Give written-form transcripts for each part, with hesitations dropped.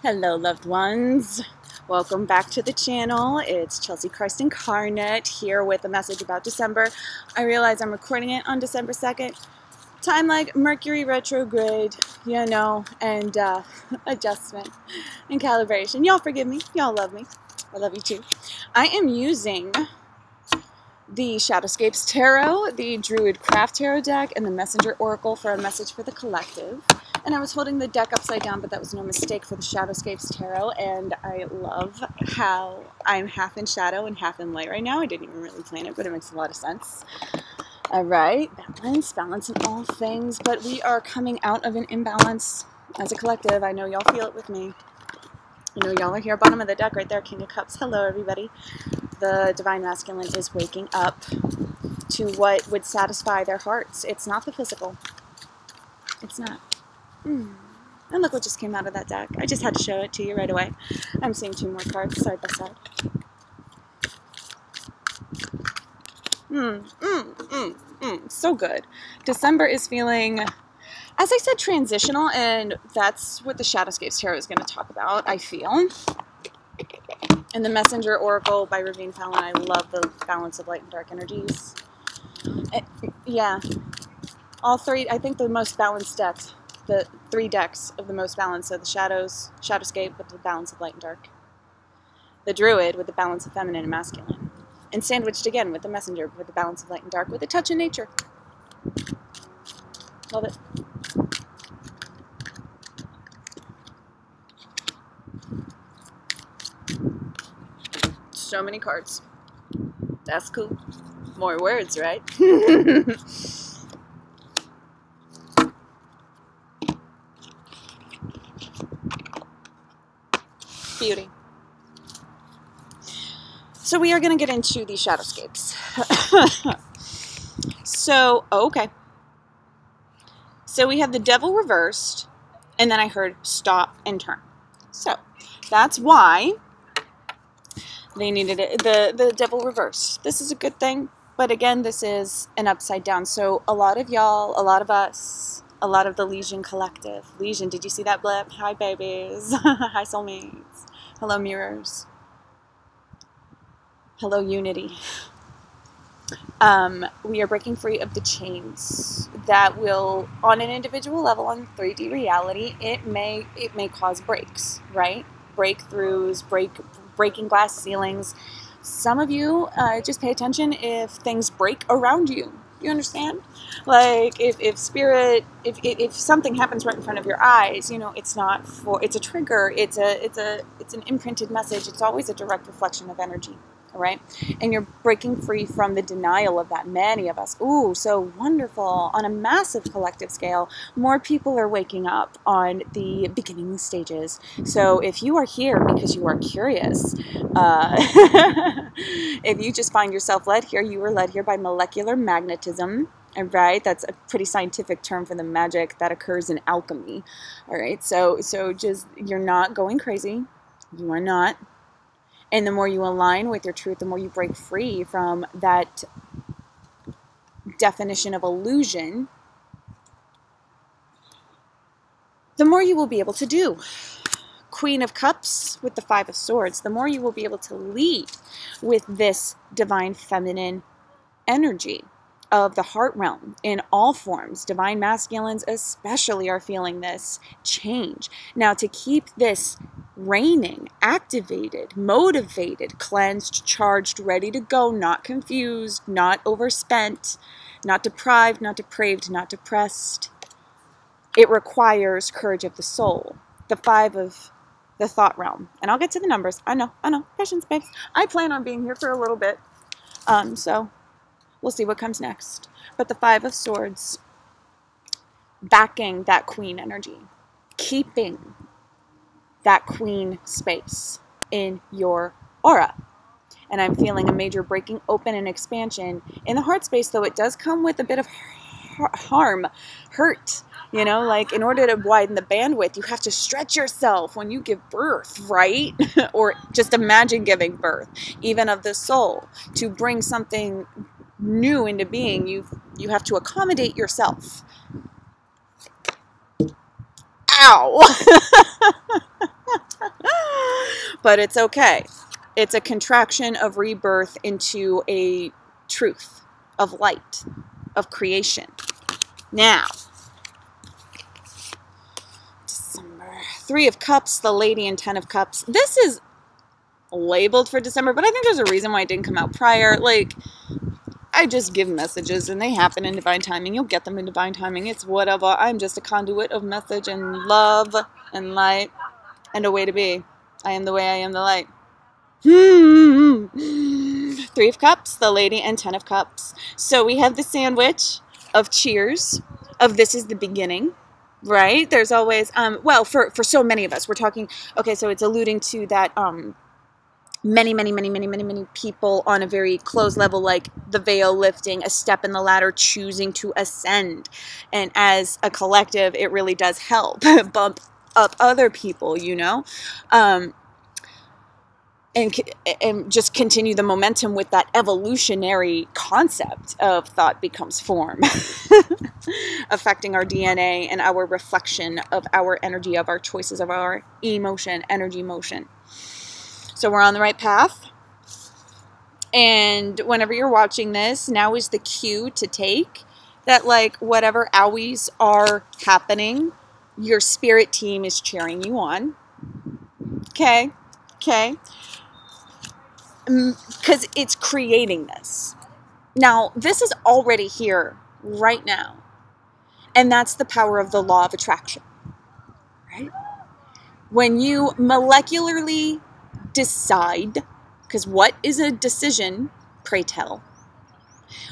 Hello, loved ones. Welcome back to the channel. It's Chelsea Christ Incarnate here with a message about December. I realize I'm recording it on December 2nd. Time like Mercury retrograde, you know, and adjustment and calibration. Y'all forgive me. Y'all love me. I love you too. I am using the Shadowscapes Tarot, the Druid Craft Tarot deck, and the Messenger Oracle for a message for the collective. And I was holding the deck upside down, but that was no mistake for the Shadowscapes Tarot, and I love how I'm half in shadow and half in light right now. I didn't even really plan it, but it makes a lot of sense. All right, balance in all things, but we are coming out of an imbalance as a collective. I know y'all feel it with me. You know, y'all are here, bottom of the deck right there, King of Cups. Hello, everybody. The Divine Masculine is waking up to what would satisfy their hearts. It's not the physical. It's not. And look what just came out of that deck. I just had to show it to you right away. I'm seeing two more cards side by side. So good. December is feeling, as I said, transitional, and that's what the Shadowscapes Tarot is going to talk about, I feel. And the Messenger Oracle by Ravine Fallon, I love the balance of light and dark energies. Yeah. All three, I think the most balanced deck, the three decks of the most balanced, so the Shadowscape with the balance of light and dark, the Druid with the balance of feminine and masculine, and sandwiched again with the Messenger with the balance of light and dark with a touch of nature. Love it. So many cards. That's cool. More words, right? Beauty. So we are going to get into the Shadowscapes. Okay. So we have the Devil reversed, and then I heard stop and turn. So that's why they needed it. The Devil reversed. This is a good thing, but again, this is an upside down. So a lot of y'all, a lot of us, a lot of the Legion collective. Legion, did you see that blip? Hi, babies. Hi, soulmates. Hello, mirrors. Hello, unity. We are breaking free of the chains that will, on an individual level, on 3D reality, it may cause breaks, right? Breakthroughs, breaking glass ceilings. Some of you just pay attention if things break around you. You understand? Like if something happens right in front of your eyes, you know, it's a trigger. It's an imprinted message. It's always a direct reflection of energy. All right. And you're breaking free from the denial of that. Many of us. Ooh, so wonderful. On a massive collective scale, more people are waking up on the beginning stages. So if you are here because you are curious, if you just find yourself led here, you were led here by molecular magnetism. All right. That's a pretty scientific term for the magic that occurs in alchemy. All right. So just, you're not going crazy. You are not. And the more you align with your truth, the more you break free from that definition of illusion, the more you will be able to do. Queen of Cups with the Five of Swords, the more you will be able to lead with this divine feminine energy of the heart realm in all forms. Divine masculines especially are feeling this change. Now, to keep this reigning, activated, motivated, cleansed, charged, ready to go, not confused, not overspent, not deprived, not depraved, not depressed, it requires courage of the soul. The Five of the thought realm. And I'll get to the numbers. I know. Patience, babes. I plan on being here for a little bit. So we'll see what comes next. But the Five of Swords, backing that queen energy, keeping that queen space in your aura. And I'm feeling a major breaking open and expansion in the heart space, though it does come with a bit of hurt. You know, like in order to widen the bandwidth, you have to stretch yourself when you give birth, right? Or just imagine giving birth, even of the soul. To bring something new into being, you have to accommodate yourself. Ow! but it's okay. It's a contraction of rebirth into a truth of light, of creation. Now, December. 3 of Cups, the Lady, and 10 of Cups. This is labeled for December, but I think there's a reason why it didn't come out prior. Like, I just give messages and they happen in divine timing. You'll get them in divine timing. It's whatever. I'm just a conduit of message and love and light and a way to be. I am the way, I am the light. 3 of Cups, the Lady, and 10 of Cups. So we have the sandwich of cheers, of this is the beginning, right? There's always, well, for so many of us, we're talking, okay, so it's alluding to that, many people on a very close level, like the veil lifting, a step in the ladder, choosing to ascend. And as a collective, it really does help bump up other people, you know, and just continue the momentum with that evolutionary concept of thought becomes form, affecting our DNA and our reflection of our energy, of our choices, of our emotion, energy, motion. So we're on the right path. And whenever you're watching this, now is the cue to take that, like, whatever owies are happening, your spirit team is cheering you on. Okay? Okay? Because it's creating this. Now, this is already here right now. And that's the power of the law of attraction. Right? When you molecularly decide, because what is a decision, pray tell?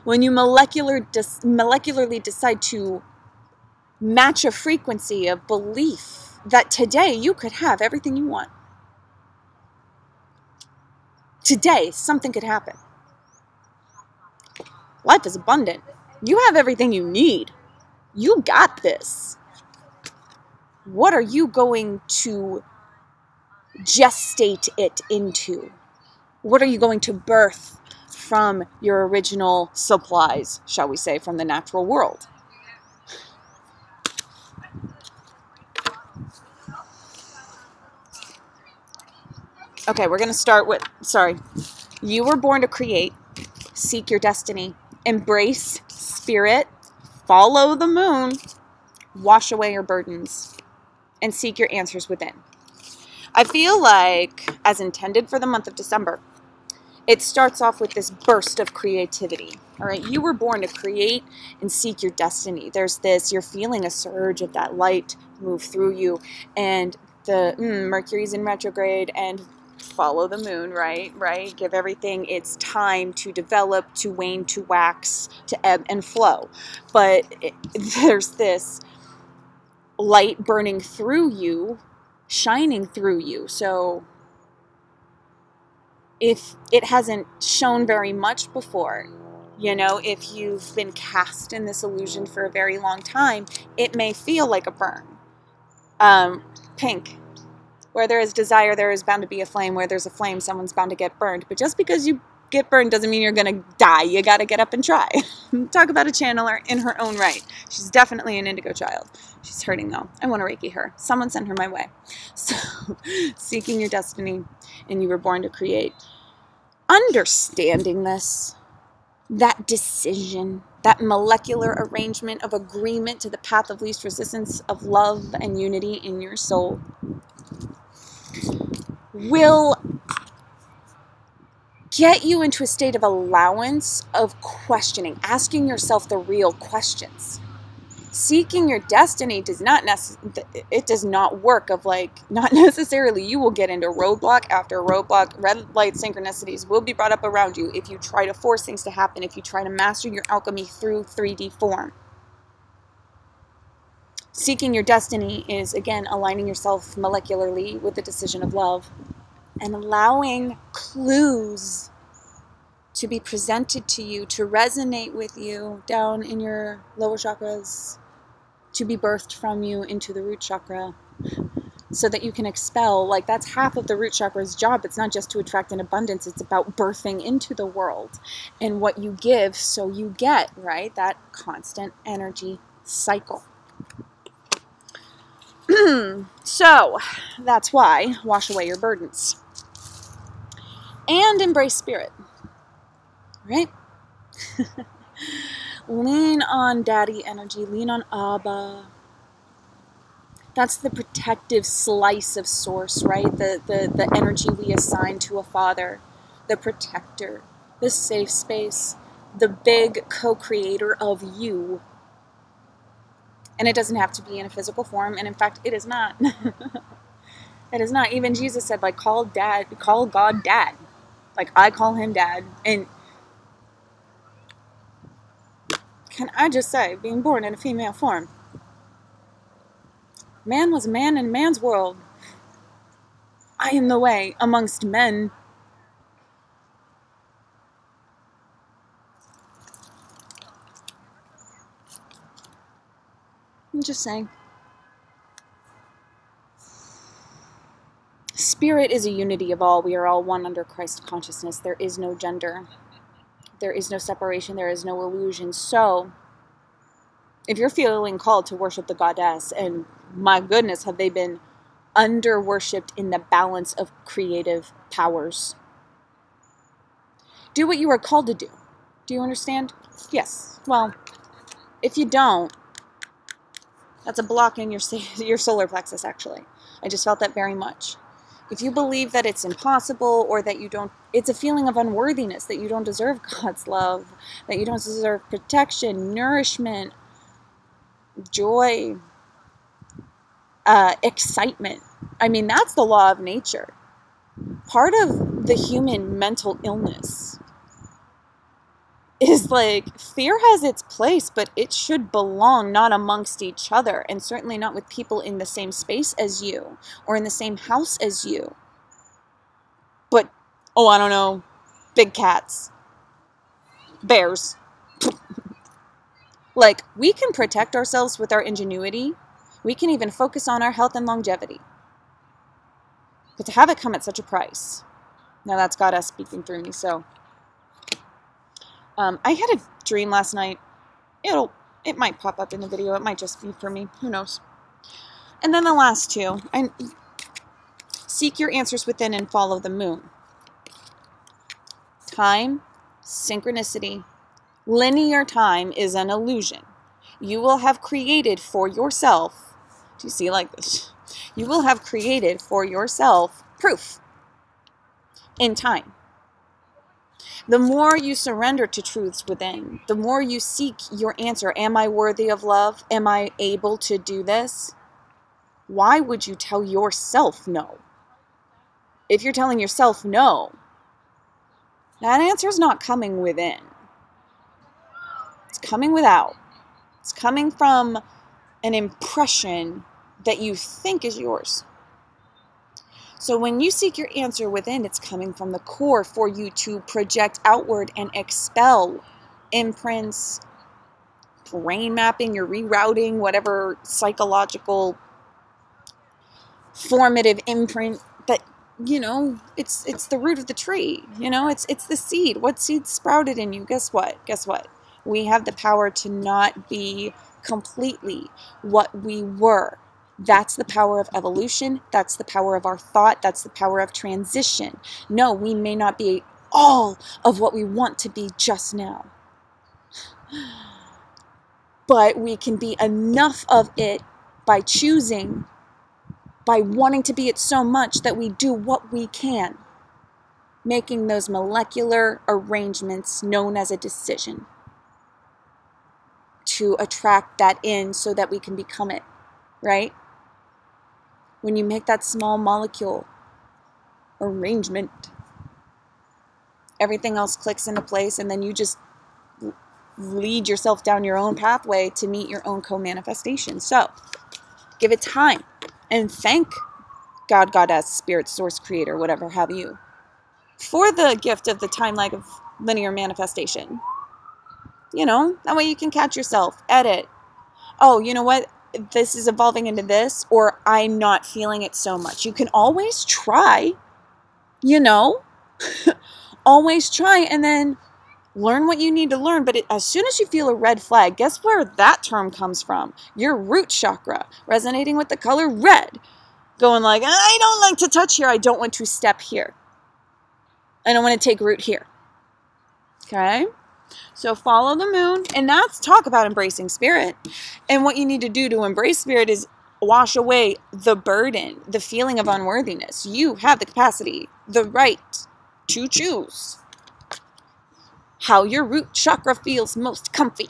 When you molecularly decide to match a frequency of belief that today you could have everything you want. Today, something could happen. Life is abundant. You have everything you need. You got this. What are you going to gestate it into? What are you going to birth from your original supplies, shall we say, from the natural world? Okay, we're going to start with, you were born to create, seek your destiny, embrace spirit, follow the moon, wash away your burdens, and seek your answers within. I feel like, as intended for the month of December, it starts off with this burst of creativity. All right, you were born to create and seek your destiny. There's this, you're feeling a surge of that light move through you, and the Mercury's in retrograde, and follow the moon, right? Give everything its time to develop, to wane, to wax, to ebb and flow. But there's this light burning through you, shining through you. So if it hasn't shown very much before, you know, if you've been cast in this illusion for a very long time, it may feel like a burn. Pink. Where there is desire, there is bound to be a flame. Where there's a flame, someone's bound to get burned. But just because you get burned doesn't mean you're going to die. You got to get up and try. Talk about a channeler in her own right. She's definitely an indigo child. She's hurting, though. I want to Reiki her. Someone send her my way. So, seeking your destiny, and you were born to create. Understanding this, that decision, that molecular arrangement of agreement to the path of least resistance of love and unity in your soul, will get you into a state of allowance of questioning, asking yourself the real questions. Seeking your destiny does not work of like, not necessarily you will get into roadblock after roadblock. Red light synchronicities will be brought up around you if you try to force things to happen, if you try to master your alchemy through 3D form. Seeking your destiny is, again, aligning yourself molecularly with the decision of love and allowing clues to be presented to you, to resonate with you down in your lower chakras, to be birthed from you into the root chakra so that you can expel. Like, that's half of the root chakra's job. It's not just to attract an abundance. It's about birthing into the world. And what you give, so you get, right? That constant energy cycle. So, that's why wash away your burdens. and embrace spirit, right? Lean on daddy energy, lean on Abba. That's the protective slice of source, right? The energy we assign to a father, the protector, the safe space, the big co-creator of you. And it doesn't have to be in a physical form, and in fact, it is not. It is not. Even Jesus said, like, call God dad. Like, I call him dad. And can I just say, being born in a female form, man was a man in a man's world. I am the way amongst men. I'm just saying. Spirit is a unity of all. We are all one under Christ consciousness. There is no gender. There is no separation. There is no illusion. So, if you're feeling called to worship the goddess, and my goodness, have they been under-worshipped in the balance of creative powers, do what you are called to do. Do you understand? Yes. Well, if you don't, that's a block in your solar plexus, actually. I just felt that very much. If you believe that it's impossible, or that you don't, it's a feeling of unworthiness, that you don't deserve God's love, that you don't deserve protection, nourishment, joy, excitement. I mean, that's the law of nature. Part of the human mental illness is like, fear has its place, but it should belong not amongst each other, and certainly not with people in the same space as you, or in the same house as you. But, oh, I don't know, big cats, bears. Like, we can protect ourselves with our ingenuity. We can even focus on our health and longevity. But to have it come at such a price, now that's Goddess speaking through me, so. I had a dream last night. It might pop up in the video. It might just be for me. Who knows? And then the last two. Seek your answers within and follow the moon. Time, synchronicity, linear time is an illusion. You will have created for yourself, do you see like this? You will have created for yourself proof in time. The more you surrender to truths within, the more you seek your answer. Am I worthy of love? Am I able to do this? Why would you tell yourself no? If you're telling yourself no, that answer is not coming within. It's coming without. It's coming from an impression that you think is yours. So when you seek your answer within, it's coming from the core for you to project outward and expel imprints, brain mapping, you're rerouting whatever psychological formative imprint that, you know, it's the root of the tree. You know, it's the seed. What seed sprouted in you? Guess what? Guess what? We have the power to not be completely what we were. That's the power of evolution. That's the power of our thought. That's the power of transition. No, we may not be all of what we want to be just now, but we can be enough of it by choosing, by wanting to be it so much that we do what we can, making those molecular arrangements known as a decision to attract that in so that we can become it, right? When you make that small molecule arrangement, everything else clicks into place, and then you just lead yourself down your own pathway to meet your own co-manifestation. So give it time and thank God, Goddess, Spirit, Source, Creator, whatever have you, for the gift of the time lag of linear manifestation. You know, that way you can catch yourself, edit. Oh, you know what? This is evolving into this, or I'm not feeling it so much. You can always try, you know, always try, and then learn what you need to learn. But as soon as you feel a red flag, guess where that term comes from? Your root chakra, resonating with the color red, going like, I don't like to touch here. I don't want to step here. and I want to take root here. Okay? So follow the moon, and that's talk about embracing spirit. And what you need to do to embrace spirit is wash away the burden, the feeling of unworthiness. You have the capacity, the right to choose how your root chakra feels most comfy.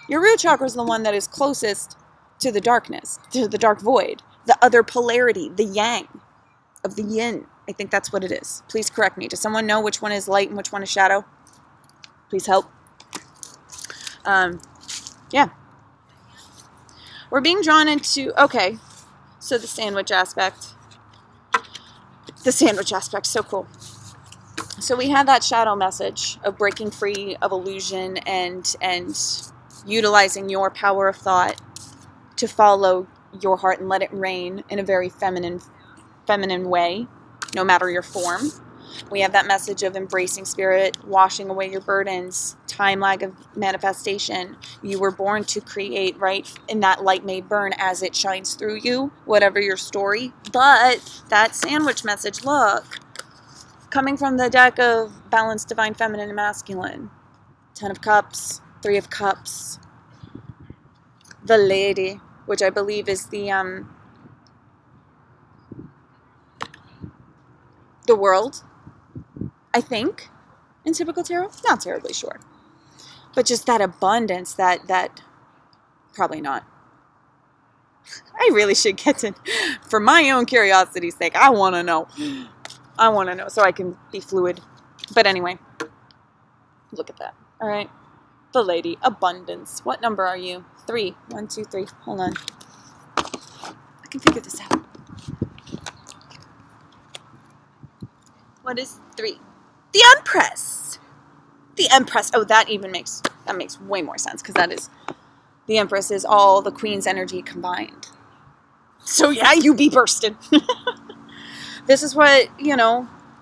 Your root chakra is the one that is closest to the darkness, to the dark void, the other polarity, the yang of the yin. I think that's what it is. Please correct me. Does someone know which one is light and which one is shadow? Please help. Yeah. We're being drawn into, okay, so the sandwich aspect. The sandwich aspect, so cool. So we had that shadow message of breaking free of illusion and utilizing your power of thought to follow your heart and let it reign in a very feminine way, no matter your form. We have that message of embracing spirit, washing away your burdens, time lag of manifestation. You were born to create, right? And that light may burn as it shines through you, whatever your story. But that sandwich message, look, coming from the deck of balanced divine feminine and masculine. 10 of Cups, 3 of Cups, the Lady, which I believe is the World, I think, in typical tarot. Not terribly sure. But just that abundance, that probably not. I really should get to, for my own curiosity's sake, I want to know. I want to know so I can be fluid. But anyway, look at that. All right. The Lady, abundance. What number are you? 3. 1, 2, 3. Hold on. I can figure this out. What is 3? The Empress. The Empress. Oh, that makes way more sense because that is, the Empress is all the Queen's energy combined. So yeah, you be bursted. This is what,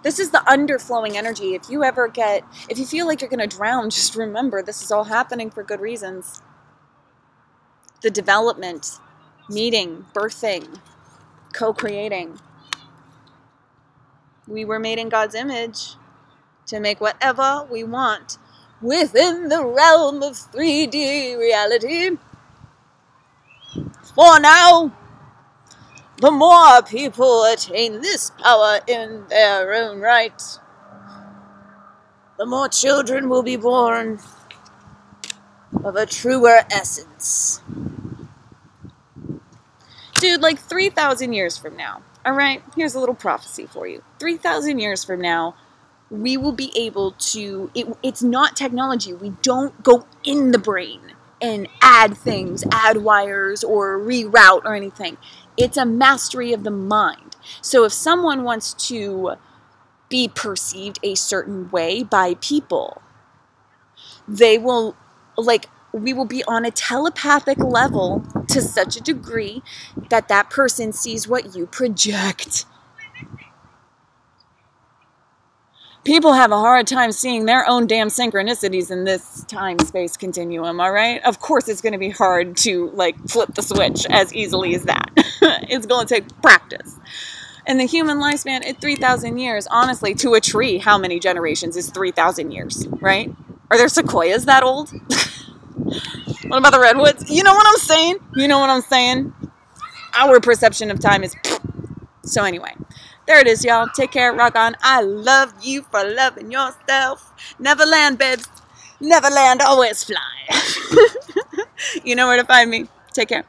this is the underflowing energy. If you feel like you're going to drown, just remember this is all happening for good reasons. The development, meeting, birthing, co-creating. We were made in God's image to make whatever we want within the realm of 3D reality. For now, the more people attain this power in their own right, the more children will be born of a truer essence. Dude, like 3,000 years from now, all right, here's a little prophecy for you. 3,000 years from now, we will be able to, it's not technology. We don't go in the brain and add things, add wires or reroute or anything. It's a mastery of the mind. So if someone wants to be perceived a certain way by people, they will, we will be on a telepathic level to such a degree that that person sees what you project. People have a hard time seeing their own damn synchronicities in this time-space continuum, all right? Of course it's going to be hard to, flip the switch as easily as that. It's going to take practice. And the human lifespan at 3,000 years, honestly, to a tree, how many generations is 3,000 years, right? Are there sequoias that old? What about the redwoods? You know what I'm saying? You know what I'm saying? Our perception of time is... So anyway, there it is, y'all. Take care. Rock on. I love you for loving yourself. Never land, babes. Never land. Always fly. You know where to find me. Take care.